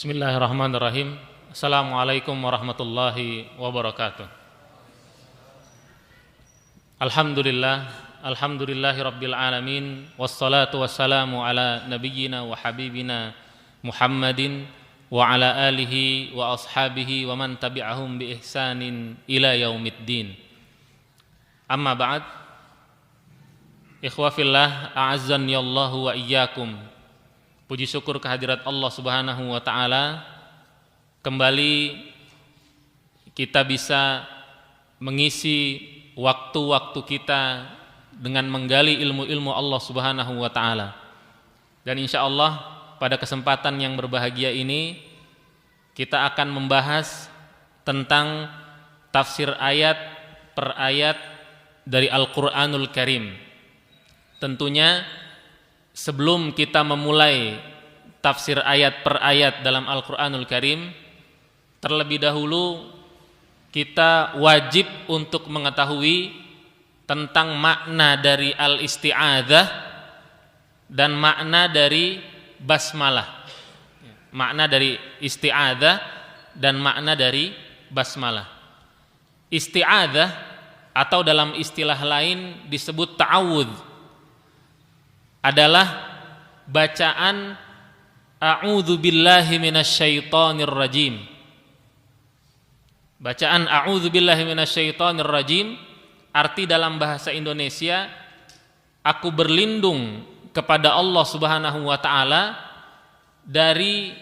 Bismillahirrahmanirrahim. Assalamualaikum warahmatullahi wabarakatuh. Alhamdulillahi rabbil alamin. Wassalatu wassalamu ala nabiyyina wa habibina Muhammadin wa ala alihi wa ashabihi wa man tabi'ahum bi ihsanin ila yaumiddin. Amma ba'd. Ikhwa fillah, a'azzani Allah wa iyyakum. Puji syukur kehadirat Allah Subhanahu wa taala, kembali kita bisa mengisi waktu-waktu kita dengan menggali ilmu-ilmu Allah Subhanahu wa taala. Dan insyaallah pada kesempatan yang berbahagia ini kita akan membahas tentang tafsir ayat per ayat dari Al-Qur'anul Karim. Tentunya sebelum kita memulai tafsir ayat per ayat dalam Al-Qur'anul Karim, terlebih dahulu kita wajib untuk mengetahui tentang makna dari al-isti'adzah dan makna dari basmalah. Makna dari isti'adzah dan makna dari basmalah. Isti'adzah atau dalam istilah lain disebut ta'awudz adalah bacaan a'udzu billahi minasyaitonir rajim. Bacaan a'udzu billahi minasyaitonir rajim arti dalam bahasa Indonesia, aku berlindung kepada Allah Subhanahu wa taala dari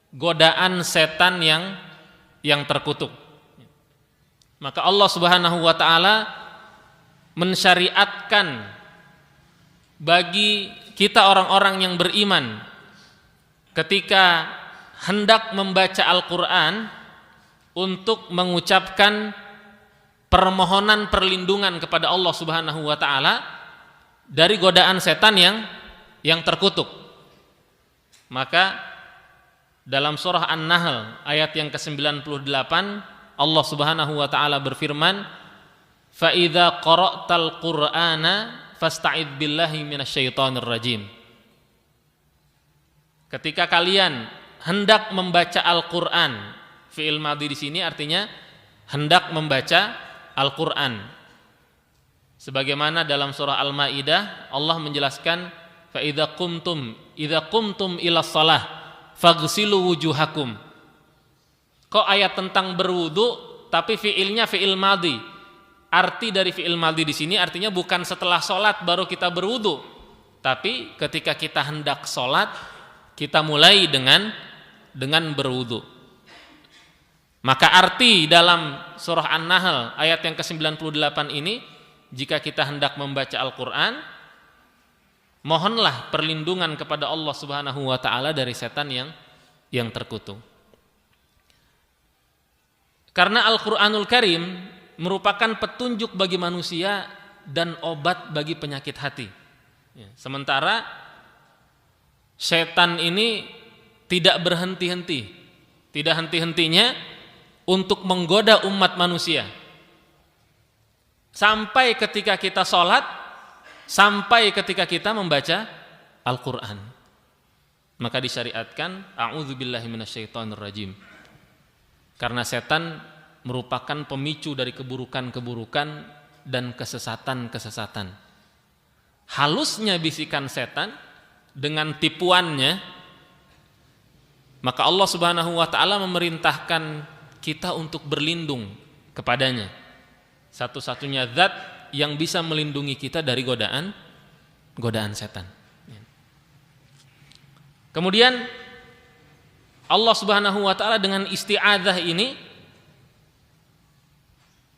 godaan setan yang terkutuk. Maka Allah Subhanahu wa taala mensyariatkan bagi kita orang-orang yang beriman ketika hendak membaca Al-Quran untuk mengucapkan permohonan perlindungan kepada Allah Subhanahu wa taala dari godaan setan yang terkutuk. Maka dalam surah An-Nahl ayat yang ke-98 Allah Subhanahu wa taala berfirman, "Fa idza qara'tal Qur'ana fasta'idz billahi minasyaitonir rajim." Ketika kalian hendak membaca Al-Qur'an, fi'il madhi di sini artinya hendak membaca Al-Qur'an. Sebagaimana dalam surah Al-Maidah Allah menjelaskan, fa idza qumtum ila shalah faghsilu wujuhakum. Kok ayat tentang berwudu tapi fi'ilnya fi'il madhi? Arti dari fi'il madhi di sini artinya bukan setelah sholat baru kita berwudu, tapi ketika kita hendak sholat kita mulai dengan berwudu. Maka arti dalam surah An-Nahl ayat yang ke-98 ini, jika kita hendak membaca Al-Quran, mohonlah perlindungan kepada Allah Subhanahu wa taala dari setan yang terkutuk. Karena Al-Qur'anul Karim merupakan petunjuk bagi manusia dan obat bagi penyakit hati. Sementara setan ini tidak berhenti-henti, tidak henti-hentinya untuk menggoda umat manusia. Sampai ketika kita sholat, sampai ketika kita membaca Al-Quran. Maka disyariatkan a'udzubillahi minasyaitonir rajim. Karena setan merupakan pemicu dari keburukan-keburukan dan kesesatan-kesesatan. Halusnya bisikan setan dengan tipuannya, maka Allah Subhanahu wa taala memerintahkan kita untuk berlindung kepadanya. Satu-satunya zat yang bisa melindungi kita dari godaan setan. Kemudian Allah Subhanahu wa taala dengan isti'adzah ini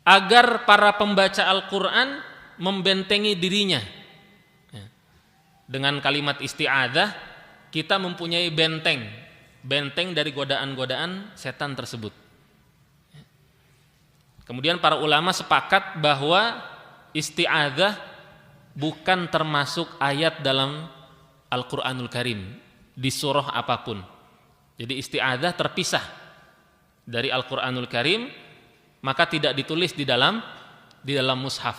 agar para pembaca Al-Quran membentengi dirinya. Dengan kalimat isti'adzah kita mempunyai benteng dari godaan-godaan setan tersebut. Kemudian para ulama sepakat bahwa isti'adzah bukan termasuk ayat dalam Al-Qur'anul Karim di surah apapun. Jadi isti'adzah terpisah dari Al-Qur'anul Karim, maka tidak ditulis di dalam mushaf.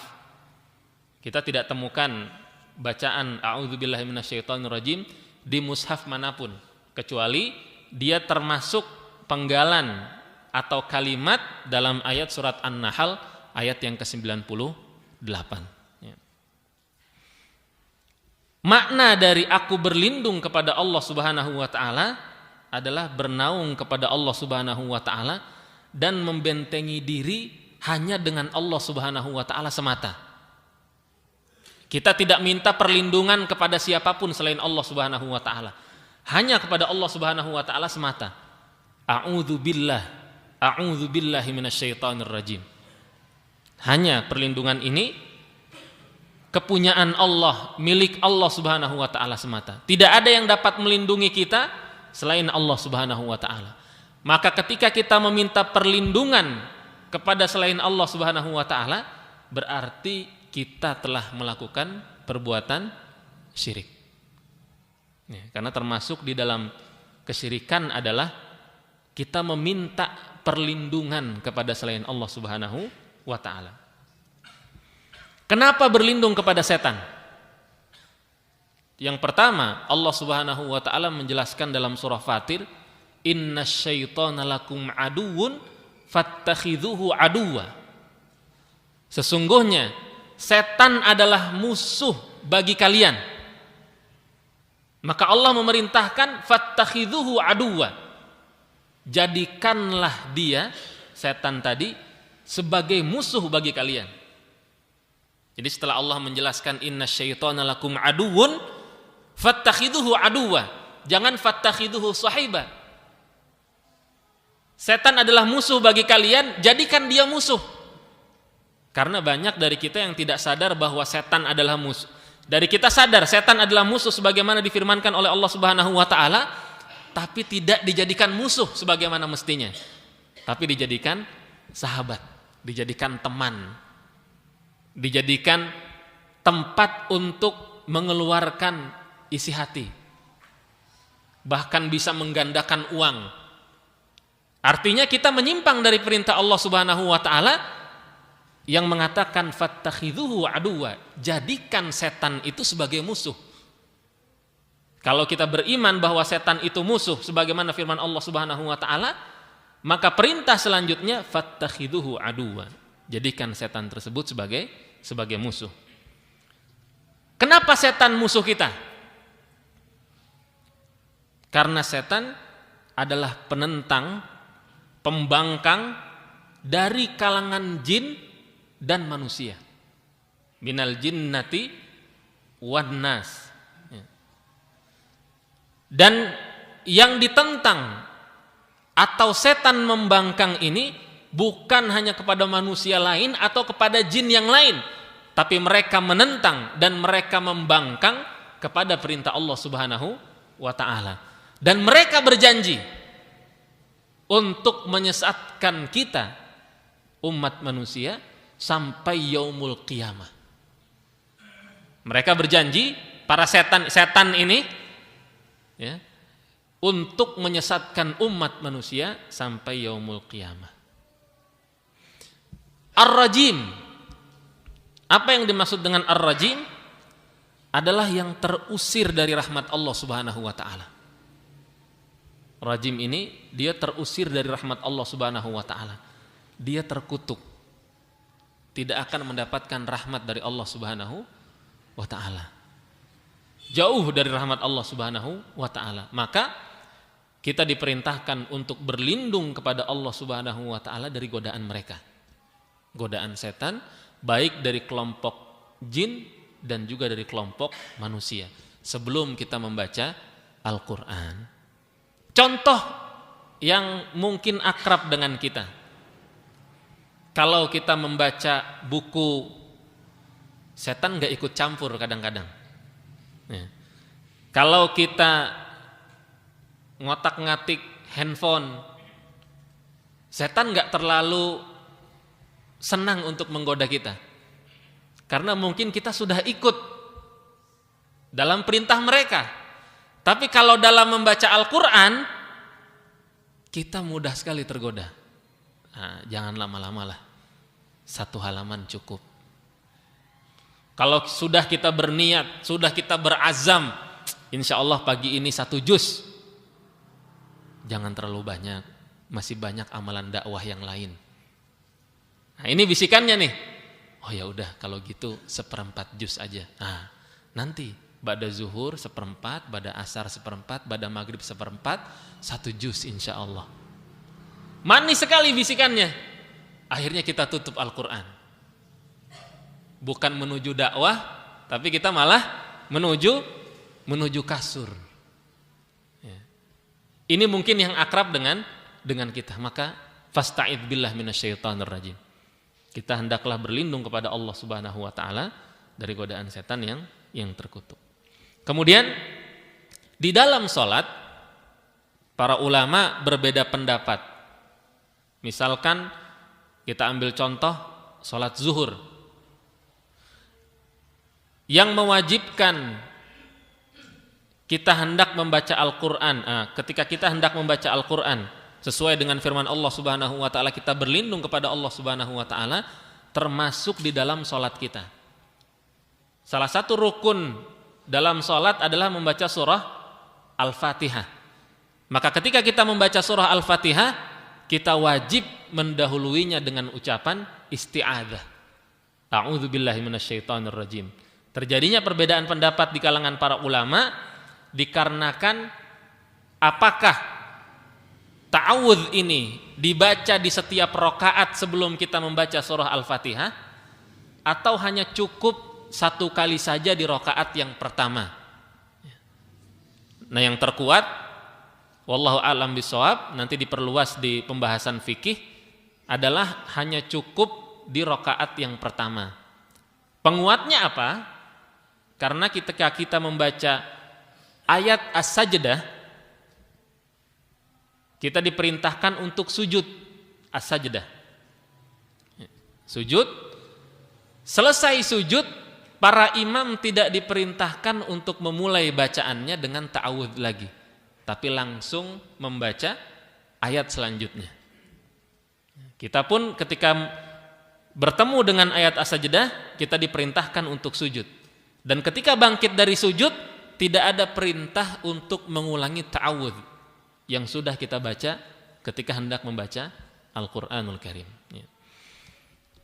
Kita tidak temukan bacaan a'udzubillahi minasyaitonir rajim di mushaf manapun kecuali dia termasuk penggalan atau kalimat dalam ayat surat An-Nahl ayat yang ke-98. Ya. Makna dari aku berlindung kepada Allah Subhanahu wa taala adalah bernaung kepada Allah Subhanahu wa taala dan membentengi diri hanya dengan Allah Subhanahu wa taala semata. Kita tidak minta perlindungan kepada siapapun selain Allah Subhanahu wa taala. Hanya kepada Allah Subhanahu wa taala semata. A'udzu billahi minasyaitonir rajim. Hanya perlindungan ini kepunyaan Allah, milik Allah Subhanahu wa taala semata. Tidak ada yang dapat melindungi kita selain Allah Subhanahu wa taala. Maka ketika kita meminta perlindungan kepada selain Allah Subhanahu wa taala, berarti kita telah melakukan perbuatan syirik. Ya, karena termasuk di dalam kesyirikan adalah kita meminta perlindungan kepada selain Allah Subhanahu wa taala. Kenapa berlindung kepada setan? Yang pertama, Allah Subhanahu wa taala menjelaskan dalam surah Fatir, "Innasyaitana lakum aduwwun fattakhidhuhu aduwwa." Sesungguhnya setan adalah musuh bagi kalian. Maka Allah memerintahkan fattakhidhuhu aduwwa. Jadikanlah dia, setan tadi, sebagai musuh bagi kalian. Jadi setelah Allah menjelaskan innasyaitana lakum aduwwun fattakhidhuhu aduwwa, jangan fattakhidhuhu sahiba. Setan adalah musuh bagi kalian, jadikan dia musuh. Karena banyak dari kita yang tidak sadar bahwa setan adalah musuh. Dari kita sadar setan adalah musuh sebagaimana difirmankan oleh Allah Subhanahu wa taala, tapi tidak dijadikan musuh sebagaimana mestinya. Tapi dijadikan sahabat, dijadikan teman, dijadikan tempat untuk mengeluarkan isi hati. Bahkan bisa menggandakan uang. Artinya kita menyimpang dari perintah Allah Subhanahu wa taala yang mengatakan fattakhidhuhu aduwwa, jadikan setan itu sebagai musuh. Kalau kita beriman bahwa setan itu musuh sebagaimana firman Allah Subhanahu wa taala, maka perintah selanjutnya fattakhidhuhu aduwwa, jadikan setan tersebut sebagai musuh. Kenapa setan musuh kita? Karena setan adalah penentang, pembangkang dari kalangan jin dan manusia. Minal jinnati wan nas. Dan yang ditentang atau setan membangkang ini bukan hanya kepada manusia lain atau kepada jin yang lain, tapi mereka menentang dan mereka membangkang kepada perintah Allah Subhanahu wa taala. Dan mereka berjanji untuk menyesatkan kita umat manusia sampai yaumul qiyamah. Mereka berjanji, para setan ini ya, untuk menyesatkan umat manusia sampai yaumul qiyamah. Ar-rajim. Apa yang dimaksud dengan ar-rajim? Adalah yang terusir dari rahmat Allah Subhanahu wa taala. Rajim ini dia terusir dari rahmat Allah Subhanahu wa taala. Dia terkutuk. Tidak akan mendapatkan rahmat dari Allah Subhanahu wa taala. Jauh dari rahmat Allah Subhanahu wa taala. Maka kita diperintahkan untuk berlindung kepada Allah Subhanahu wa taala dari godaan mereka. Godaan setan baik dari kelompok jin dan juga dari kelompok manusia. Sebelum kita membaca Al-Qur'an. Contoh yang mungkin akrab dengan kita. Kalau kita membaca buku, setan gak ikut campur kadang-kadang. Ya. Kalau kita ngotak-ngatik handphone, setan gak terlalu senang untuk menggoda kita. Karena mungkin kita sudah ikut dalam perintah mereka. Tapi kalau dalam membaca Al-Quran, kita mudah sekali tergoda. Nah, jangan lama-lama lah. 1 halaman cukup. Kalau sudah kita berniat, sudah kita berazam, insya Allah pagi ini 1 juz. jangan terlalu banyak, masih banyak amalan dakwah yang lain. Nah, ini bisikannya nih. Oh ya udah kalau gitu 1/4 juz aja. Nah, nanti ba'da zuhur 1/4, ba'da asar 1/4, ba'da maghrib 1/4, 1 juz insyaallah. Manis sekali bisikannya. Akhirnya kita tutup Al-Qur'an. Bukan menuju dakwah, tapi kita malah menuju kasur. Ya. Ini mungkin yang akrab dengan kita. Maka fasta'idz billah minasyaitonir rajim. Kita hendaklah berlindung kepada Allah Subhanahu wa taala dari godaan setan yang terkutuk. Kemudian di dalam salat para ulama berbeda pendapat. Misalkan kita ambil contoh salat zuhur. Yang mewajibkan kita hendak membaca Al-Qur'an. Ketika kita hendak membaca Al-Qur'an sesuai dengan firman Allah Subhanahu wa taala, kita berlindung kepada Allah Subhanahu wa taala termasuk di dalam salat kita. Salah satu rukun dalam salat adalah membaca surah Al-Fatihah. Maka ketika kita membaca surah Al-Fatihah, kita wajib mendahuluinya dengan ucapan isti'adzah. A'udzubillahi minasyaitonir rajim. Terjadinya perbedaan pendapat di kalangan para ulama dikarenakan apakah ta'awudz ini dibaca di setiap rakaat sebelum kita membaca surah Al-Fatihah atau hanya cukup 1 kali saja di rakaat yang pertama. Nah, yang terkuat wallahu a'lam bishawab, nanti diperluas di pembahasan fikih, adalah hanya cukup di rakaat yang pertama. Penguatnya apa? Karena ketika kita membaca ayat As-Sajdah, kita diperintahkan untuk sujud as-sajdah. Sujud. Selesai sujud, para imam tidak diperintahkan untuk memulai bacaannya dengan ta'awudz lagi, tapi langsung membaca ayat selanjutnya. Kita pun ketika bertemu dengan ayat as-sajdah, kita diperintahkan untuk sujud. Dan ketika bangkit dari sujud, tidak ada perintah untuk mengulangi ta'awudz yang sudah kita baca ketika hendak membaca Al-Qur'anul Karim.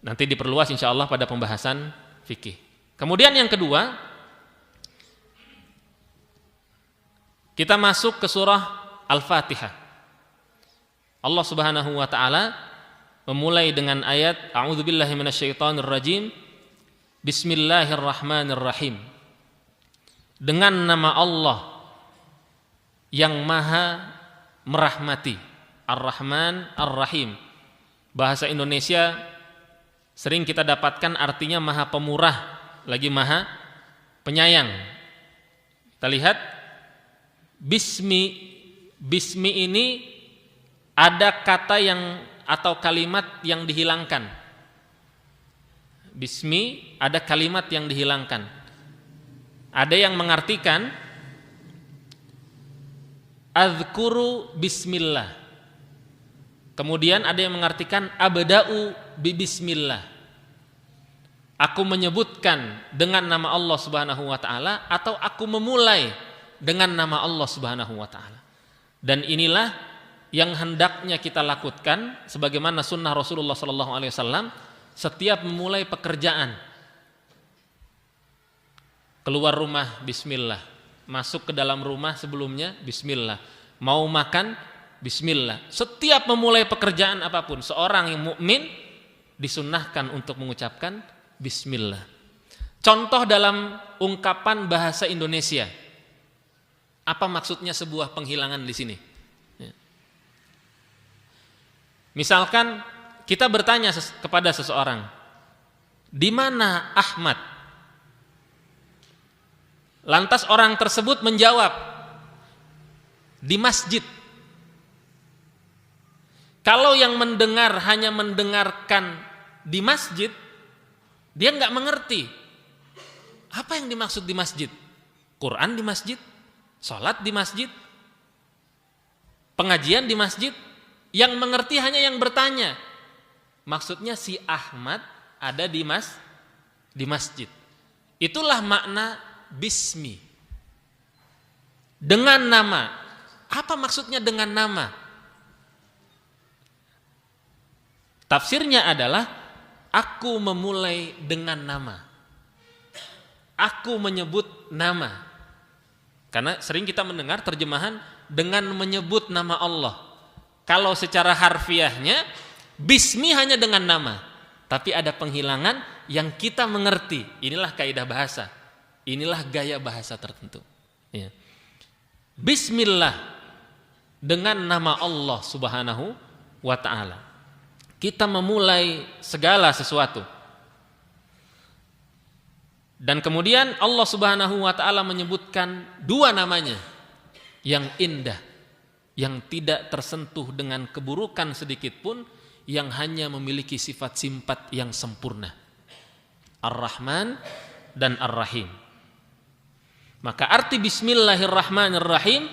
Nanti diperluas insyaallah pada pembahasan fikih. Kemudian yang kedua, kita masuk ke surah Al-Fatihah. Allah Subhanahu wa taala memulai dengan ayat A'udzubillahi minasyaitonir rajim. Bismillahirrahmanirrahim. Dengan nama Allah yang Maha merahmati, Ar-Rahman, Ar-Rahim. Bahasa Indonesia sering kita dapatkan artinya Maha Pemurah, lagi Maha Penyayang. Kita lihat Bismi ini ada kata yang atau kalimat yang dihilangkan. Bismi ada kalimat yang dihilangkan. Ada yang mengartikan Adzkuru bismillah. Kemudian ada yang mengartikan abda'u bi bismillah. Aku menyebutkan dengan nama Allah Subhanahu wa taala atau aku memulai dengan nama Allah Subhanahu wa taala. Dan inilah yang hendaknya kita lakukan sebagaimana sunnah Rasulullah sallallahu alaihi wasallam setiap memulai pekerjaan. Keluar rumah bismillah. Masuk ke dalam rumah sebelumnya bismillah. Mau makan bismillah. Setiap memulai pekerjaan apapun, seorang yang mukmin disunnahkan untuk mengucapkan bismillah. Contoh dalam ungkapan bahasa Indonesia. Apa maksudnya sebuah penghilangan di sini? Misalkan kita bertanya kepada seseorang, di mana Ahmad? Lantas orang tersebut menjawab, di masjid. Kalau yang mendengar hanya mendengarkan di masjid, dia nggak mengerti apa yang dimaksud di masjid. Quran di masjid, sholat di masjid, pengajian di masjid. Yang mengerti hanya yang bertanya. Maksudnya si Ahmad ada di masjid. Itulah makna bismi. Dengan nama. Apa maksudnya dengan nama? Tafsirnya adalah aku memulai dengan nama. Aku menyebut nama. Karena sering kita mendengar terjemahan dengan menyebut nama Allah. Kalau secara harfiahnya bismi hanya dengan nama, tapi ada penghilangan yang kita mengerti. Inilah kaidah bahasa. Inilah gaya bahasa tertentu. Ya. Bismillah dengan nama Allah Subhanahu wa ta'ala. Kita memulai segala sesuatu. Dan kemudian Allah Subhanahu wa ta'ala menyebutkan dua namanya yang indah, yang tidak tersentuh dengan keburukan sedikit pun, yang hanya memiliki sifat-sifat yang sempurna. Ar-Rahman dan Ar-Rahim. Maka arti Bismillahirrahmanirrahim,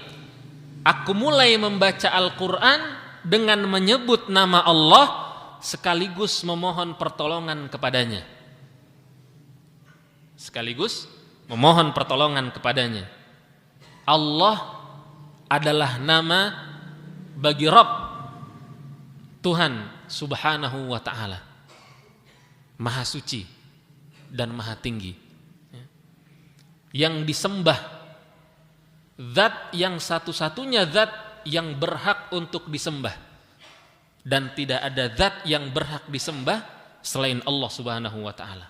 aku mulai membaca Al-Quran dengan menyebut nama Allah sekaligus memohon pertolongan kepadanya. Sekaligus memohon pertolongan kepadanya. Allah adalah nama bagi Rabb, Tuhan Subhanahu wa ta'ala, Maha suci dan maha tinggi, yang disembah, zat yang satu-satunya zat yang berhak untuk disembah, dan tidak ada zat yang berhak disembah selain Allah Subhanahu wa ta'ala.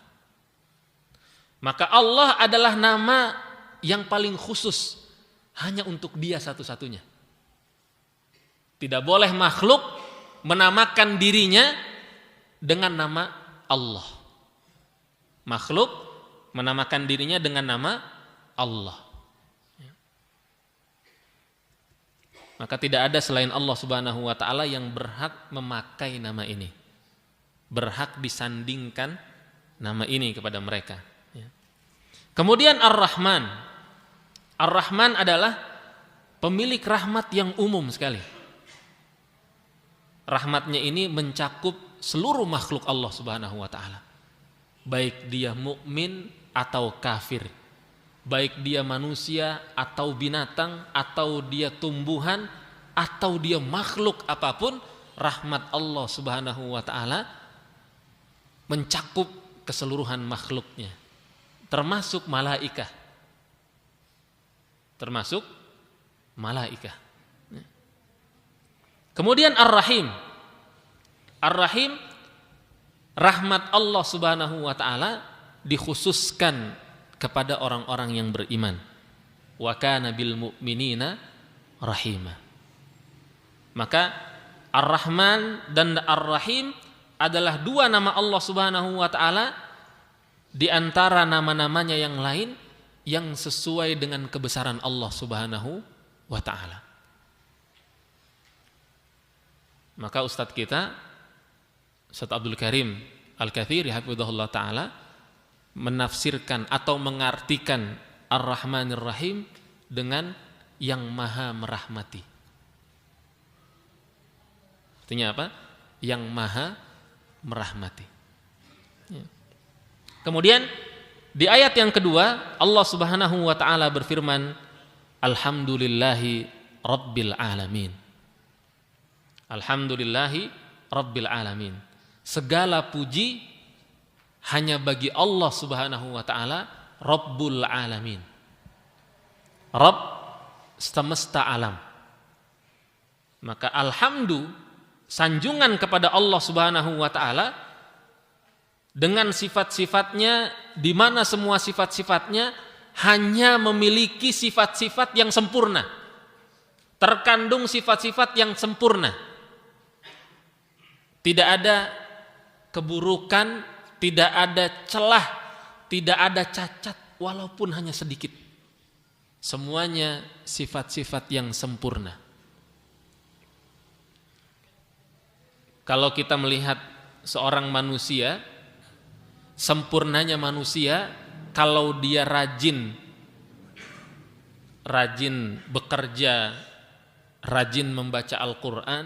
Maka Allah adalah nama yang paling khusus, hanya untuk Dia satu-satunya. Tidak boleh makhluk menamakan dirinya dengan nama Allah. Makhluk menamakan dirinya dengan nama Allah. Maka tidak ada selain Allah Subhanahu wa ta'ala yang berhak memakai nama ini, berhak disandingkan nama ini kepada mereka. Kemudian Ar-Rahman. Ar-Rahman adalah pemilik rahmat yang umum sekali. Rahmatnya ini mencakup seluruh makhluk Allah Subhanahu wa ta'ala. Baik dia mukmin atau kafir, baik dia manusia atau binatang, atau dia tumbuhan, atau dia makhluk apapun, rahmat Allah Subhanahu wa ta'ala mencakup keseluruhan makhluknya, termasuk malaikah. Termasuk malaikah. Kemudian Ar-Rahim. Ar-Rahim, rahmat Allah Subhanahu wa ta'ala dikhususkan kepada orang-orang yang beriman. Wa kana bil mu'minina rahima. Maka Ar-Rahman dan Ar-Rahim adalah dua nama Allah Subhanahu wa ta'ala di antara nama-namanya yang lain yang sesuai dengan kebesaran Allah Subhanahu wa ta'ala. Maka Ustadz kita, Ustadz Abdul Karim Al-Katsiri hafizahullah ta'ala, menafsirkan atau mengartikan Ar-Rahmanir Rahim dengan yang maha merahmati. Artinya apa? Yang maha merahmati. Kemudian di ayat yang kedua Allah Subhanahu wa ta'ala berfirman, Alhamdulillahi Rabbil Alamin. Alhamdulillahi Rabbil Alamin. Segala puji hanya bagi Allah Subhanahu wa ta'ala, Rabbul Alamin. Rabb semesta alam. Maka alhamdu, sanjungan kepada Allah Subhanahu wa ta'ala dengan sifat-sifatnya, di mana semua sifat-sifatnya hanya memiliki sifat-sifat yang sempurna, terkandung sifat-sifat yang sempurna. Tidak ada keburukan, tidak ada celah, tidak ada cacat walaupun hanya sedikit. Semuanya sifat-sifat yang sempurna. Kalau kita melihat seorang manusia, sempurnanya manusia kalau dia rajin bekerja, rajin membaca Al-Quran,